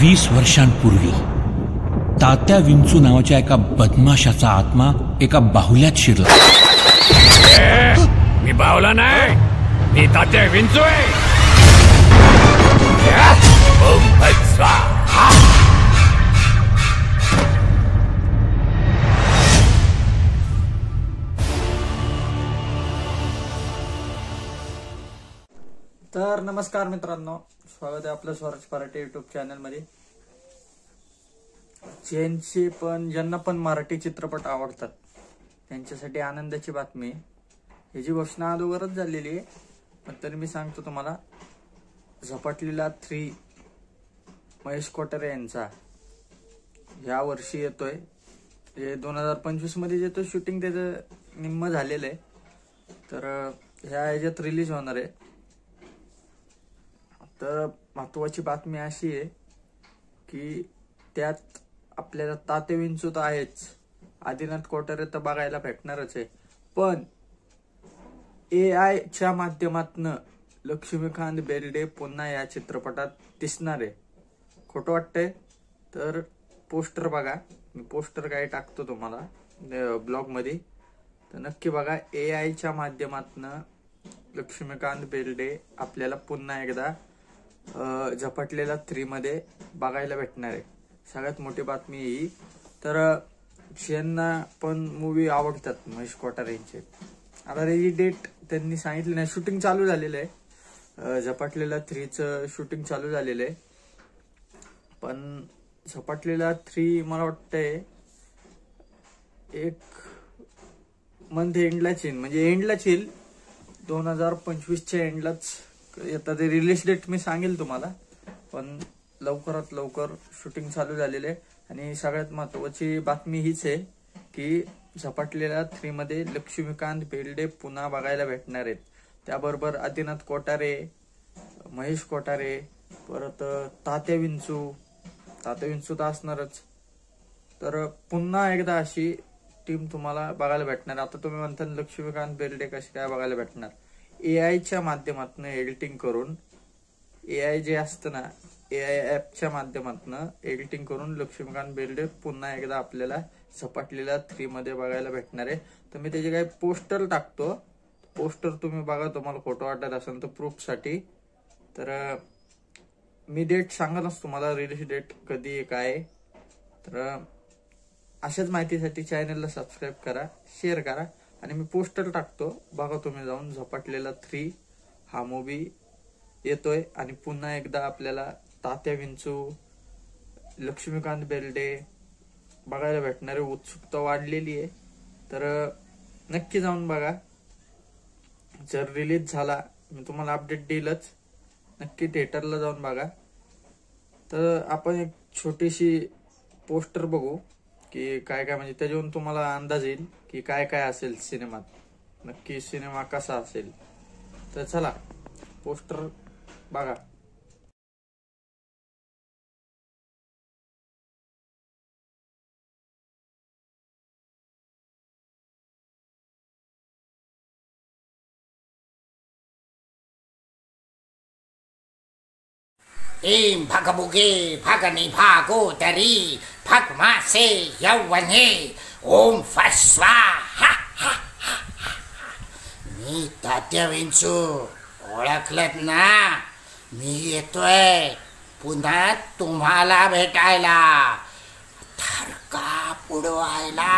20 वर्षांपूर्वी तात्या विंचू नावाच्या एका बदमाशाचा आत्मा एका बाहुल्यात शिरला. मी बाहुला नाही, मी तात्या विंचू आहे. ओम फट स्वाहा. तर नमस्कार मित्रांनो, स्वागत आहे आपलं स्वराज मराठी युट्यूब चॅनल मध्ये. ज्यांना पण मराठी चित्रपट आवडतात त्यांच्यासाठी आनंदाची बातमी. ह्याची घोषणा अगोदरच झालेली आहे, पण तरी मी सांगतो तुम्हाला. झपाटलेला 3 महेश कोठारे यांचा या वर्षी येतोय. हे 2025 मध्ये येतो. शूटिंग त्याचं निम्म झालेलं आहे, तर ह्या ह्याच्यात रिलीज होणार आहे. तर महत्वाची बातमी अशी आहे की त्यात आपल्याला तात्या विंचू तर आहेच, आदिनाथ कोठारे तर बघायला भेटणारच आहे, पण AI च्या माध्यमातून लक्ष्मीकांत बेर्डे पुन्हा या चित्रपटात दिसणार आहे. खोटं वाटतंय तर पोस्टर बघा. मी पोस्टर काय टाकतो तुम्हाला ब्लॉग मध्ये, तर नक्की बघा. AI च्या माध्यमातून लक्ष्मीकांत बेर्डे आपल्याला पुन्हा एकदा झपाटलेला 3 मध्ये बघायला भेटणार आहे. सगळ्यात मोठी बातमी ही. तर ज्यांना पण मूवी आवडतात महेश कोठारे यांचे, आता त्याची डेट त्यांनी सांगितली नाही. शूटिंग चालू झालेलं आहे. झपाटलेला 3चं शूटिंग चालू झालेलं आहे, पण झपाटलेला 3 मला वाटतंय एक मंथ एंडलाच येईल, म्हणजे एंडलाच येईल. 2025च्या एंडलाच आता ते रिलीज डेट मी सांगेल तुम्हाला, पण लवकरात लवकर शूटिंग चालू झालेलं आहे. आणि सगळ्यात महत्वाची बातमी हीच आहे की झपाटलेल्या 3 मध्ये लक्ष्मीकांत बेर्डे पुन्हा बघायला भेटणार आहेत. त्याबरोबर आदिनाथ कोठारे, महेश कोठारे, परत तात्या विंचू तर असणारच. तर पुन्हा एकदा अशी टीम तुम्हाला बघायला भेटणार. आता तुम्ही म्हणता लक्ष्मीकांत बेर्डे कशी काय बघायला भेटणार? AI च्या माध्यमातून एडिटिंग करून, AI जे असतं ना, AI ऍपच्या माध्यमातून एडिटिंग करून लक्ष्मीकांत बेर्डे पुन्हा एकदा आपल्याला झपाटलेल्या 3 मध्ये बघायला भेटणार आहे. तर मी त्याचे काही पोस्टर टाकतो. पोस्टर तुम्ही बघा, तुम्हाला फोटो वाटत असेल तर प्रूफ साठी. तर मी डेट सांगतच तुम्हाला, रिलीज डेट कधी आहे काय. तर अशाच माहितीसाठी चॅनलला सबस्क्राईब करा, शेअर करा, आणि मी पोस्टर टाकतो, बघा तुम्ही जाऊन. झपाटलेला 3 हा मूवी येतोय आणि पुन्हा एकदा आपल्याला तात्या विंचू, लक्ष्मीकांत बेर्डे बघायला भेटणारी उत्सुकता वाढलेली आहे. तर नक्की जाऊन बघा. जर रिलीज झाला मी तुम्हाला अपडेट देईलच. नक्की थिएटरला जाऊन बघा. तर आपण एक छोटीशी पोस्टर बघू की काय काय, म्हणजे त्याच्यावरून तुम्हाला अंदाज येईल की काय काय असेल सिनेमात, नक्की सिनेमा कसा असेल. तर चला पोस्टर बघा. एम भागबुगे भागनी भागोदरी भागमासे यौवने ओम फट स्वाहा. मी तात्या विंचू, ओळखलत ना? मी येतोय पुन्हा तुम्हाला भेटायला, थरका पुडवायला.